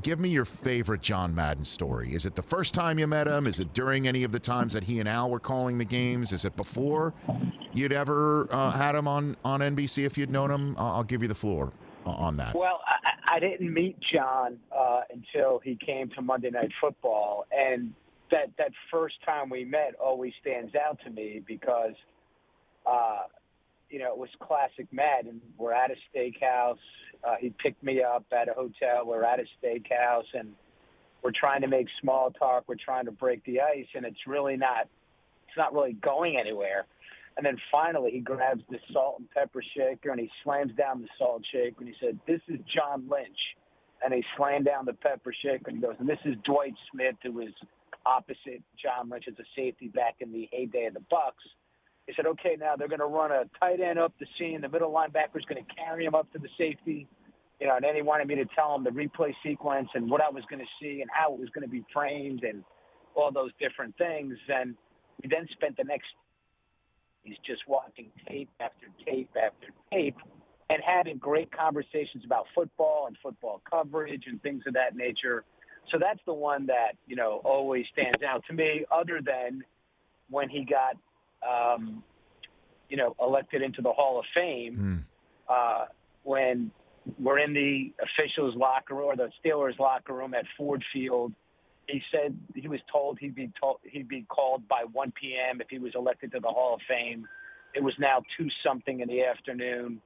give me your favorite John Madden story. Is it the first time you met him? Is it during any of the times that he and Al were calling the games? Is it before you'd ever had him on NBC if you'd known him? I'll give you the floor on that. Well, I didn't meet John until he came to Monday Night Football, and that first time we met always stands out to me because, it was classic Madden. We're at a steakhouse. He picked me up at a hotel. We're at a steakhouse, and we're trying to make small talk. We're trying to break the ice, and it's not really going anywhere. And then finally he grabs the salt and pepper shaker, and he slams down the salt shaker, and he said, "This is John Lynch." And he slammed down the pepper shaker, and he goes, "And this is Dwight Smith, who was opposite John Lynch as a safety back in the heyday of the Bucks." He said, "Okay, now they're going to run a tight end up the seam. The middle linebacker's going to carry him up to the safety." And then he wanted me to tell him the replay sequence and what I was going to see and how it was going to be framed and all those different things. And we then spent the next he's just watching tape after tape after tape and having great conversations about football and football coverage and things of that nature. So that's the one that, always stands out to me, other than when he got, elected into the Hall of Fame, when we're in the officials' locker room or the Steelers' locker room at Ford Field. He said he was told he'd be called by 1 p.m. if he was elected to the Hall of Fame. It was now 2-something in the afternoon.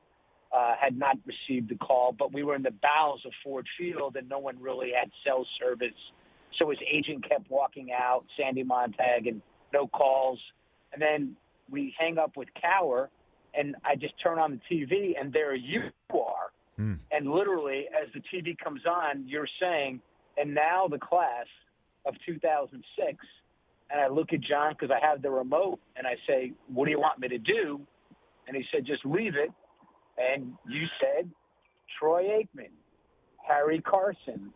Had not received the call, but we were in the bowels of Ford Field, and no one really had cell service. So his agent kept walking out, Sandy Montag, and no calls. And then we hang up with Cower, and I just turn on the TV, and there you are. And literally, as the TV comes on, you're saying, "And now the class of 2006, and I look at John because I have the remote, and I say, "What do you want me to do?" And he said, "Just leave it." And you said, Troy Aikman, Harry Carson,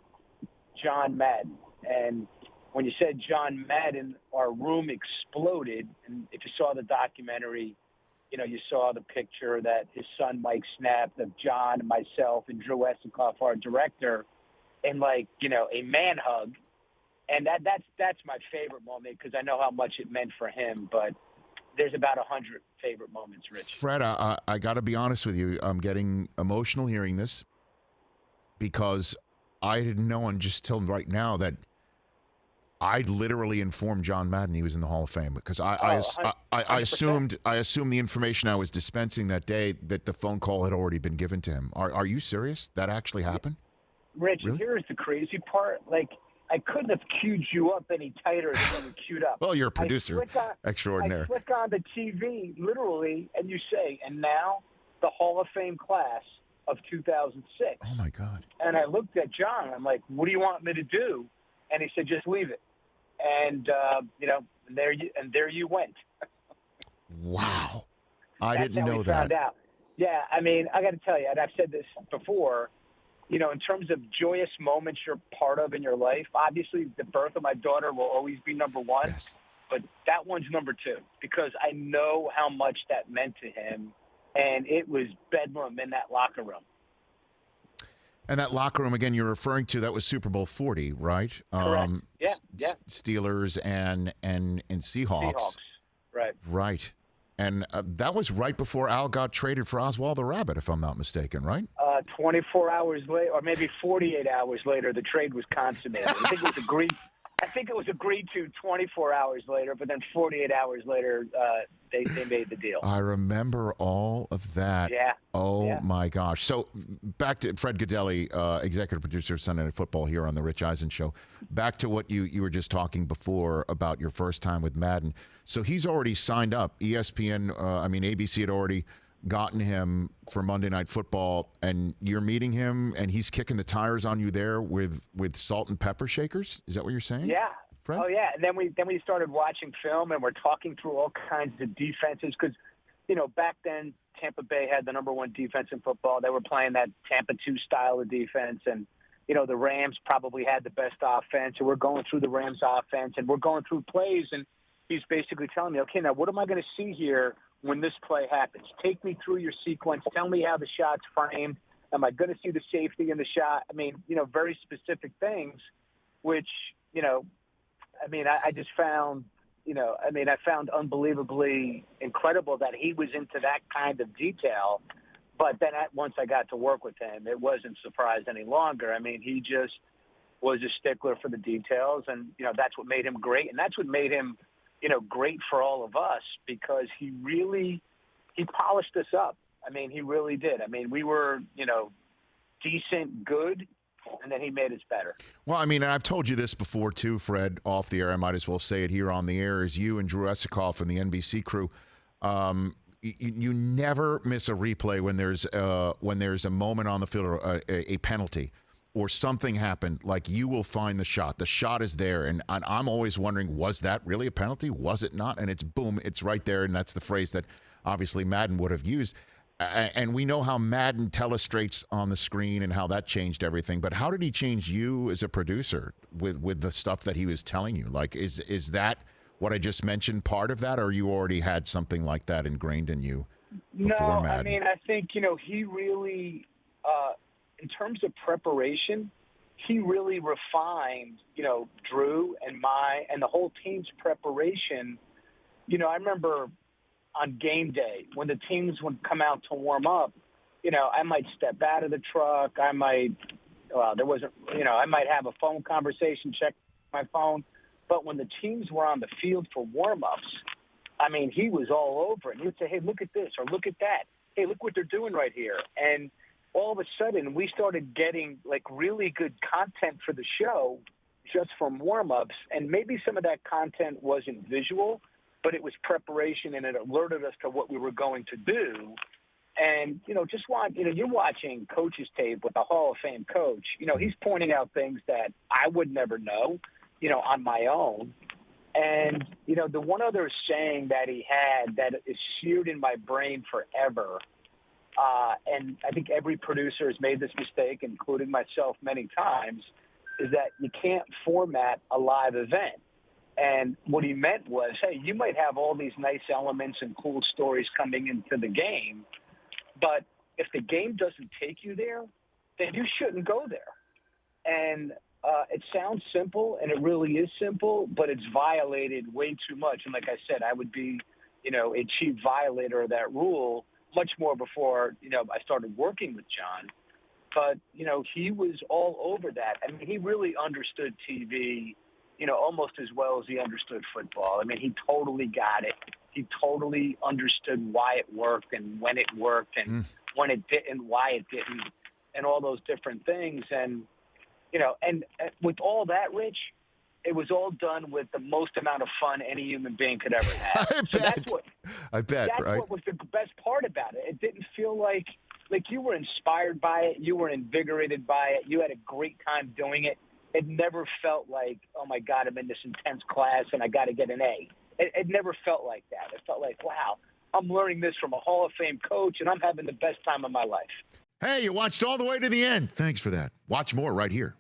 John Madden. And when you said John Madden, our room exploded. And if you saw the documentary, you saw the picture that his son Mike snapped of John and myself and Drew Essenkoff, our director, and a man hug. And that's my favorite moment because I know how much it meant for him. But there's about 100 favorite moments, Rich. Fred, I got to be honest with you. I'm getting emotional hearing this because I didn't know until right now that I literally informed John Madden he was in the Hall of Fame because I assumed the information I was dispensing that day that the phone call had already been given to him. Are you serious? That actually happened? Rich, Really? Here's the crazy part. I couldn't have queued you up any tighter than we queued up. Well, you're a producer extraordinaire. I flick on the TV, literally, and you say, "And now the Hall of Fame class of 2006. Oh, my God. And I looked at John. I'm like, "What do you want me to do?" And he said, "Just leave it." And, and there you went. Wow. I That's didn't how know we that. found out. Yeah, I mean, I got to tell you, and I've said this before, in terms of joyous moments you're part of in your life, obviously the birth of my daughter will always be number one, Yes. but that one's number two because I know how much that meant to him, and it was bedlam in that locker room. And that locker room, again, you're referring to, that was Super Bowl 40, right? Correct. Yeah. Steelers and Seahawks. Right. Right. And that was right before Al got traded for Oswald the Rabbit, if I'm not mistaken, right? 24 hours later, or maybe 48 hours later, the trade was consummated. I think it was agreed to 24 hours later, but then 48 hours later, they made the deal. I remember all of that. Yeah. Oh, my gosh. So back to Fred Gaudelli, executive producer of Sunday Night Football here on the Rich Eisen Show. Back to what you were just talking before about your first time with Madden. So he's already signed up. ESPN, ABC had already gotten him for Monday Night Football, and you're meeting him, and he's kicking the tires on you there with salt and pepper shakers? Is that what you're saying? Yeah. Fred? Oh, yeah. And then we started watching film, and we're talking through all kinds of defenses because, back then Tampa Bay had the number one defense in football. They were playing that Tampa 2 style of defense, and, the Rams probably had the best offense, and we're going through the Rams offense, and we're going through plays, and he's basically telling me, okay, now what am I going to see here when this play happens? Take me through your sequence. Tell me how the shot's framed. Am I going to see the safety in the shot? I mean, very specific things, which, I just found, I found unbelievably incredible that he was into that kind of detail. But then once I got to work with him, it wasn't surprise any longer. I mean, he just was a stickler for the details, and, that's what made him great. And that's what made him, great for all of us, because he polished us up. I mean, he really did. I mean, we were, decent, good, and then he made us better. Well, I mean, and I've told you this before too, Fred, off the air. I might as well say it here on the air. Is you and Drew Esikoff and the NBC crew, you never miss a replay when there's a moment on the field or a penalty or something happened. Like, you will find the shot. The shot is there, and I'm always wondering, was that really a penalty? Was it not? And it's boom, it's right there, and that's the phrase that obviously Madden would have used. And we know how Madden telestrates on the screen and how that changed everything. But how did he change you as a producer with the stuff that he was telling you? Like, is that what I just mentioned part of that, or you already had something like that ingrained in you before Madden? I mean, I think, he really, in terms of preparation, he really refined, Drew and the whole team's preparation. I remember on game day, when the teams would come out to warm up, I might step out of the truck. I might have a phone conversation, check my phone. But when the teams were on the field for warm-ups, I mean, he was all over it. He would say, hey, look at this, or look at that. Hey, look what they're doing right here. And all of a sudden, we started getting, like, really good content for the show just from warm-ups. And maybe some of that content wasn't visual, but it was preparation, and it alerted us to what we were going to do. And, you're watching coach's tape with a Hall of Fame coach. He's pointing out things that I would never know, on my own. And, the one other saying that he had that is seared in my brain forever, and I think every producer has made this mistake, including myself many times, is that you can't format a live event. And what he meant was, hey, you might have all these nice elements and cool stories coming into the game, but if the game doesn't take you there, then you shouldn't go there. And it sounds simple, and it really is simple, but it's violated way too much. And like I said, I would be, a chief violator of that rule much more before, I started working with John. But, he was all over that. I mean, he really understood TV, almost as well as he understood football. I mean, he totally got it. He totally understood why it worked and when it worked and when it didn't, why it didn't, and all those different things. And, and with all that, Rich, it was all done with the most amount of fun any human being could ever have. That's what was the best part about it. It didn't feel like you were inspired by it. You were invigorated by it. You had a great time doing it. It never felt like, oh, my God, I'm in this intense class and I got to get an A. It never felt like that. It felt like, wow, I'm learning this from a Hall of Fame coach, and I'm having the best time of my life. Hey, you watched all the way to the end. Thanks for that. Watch more right here.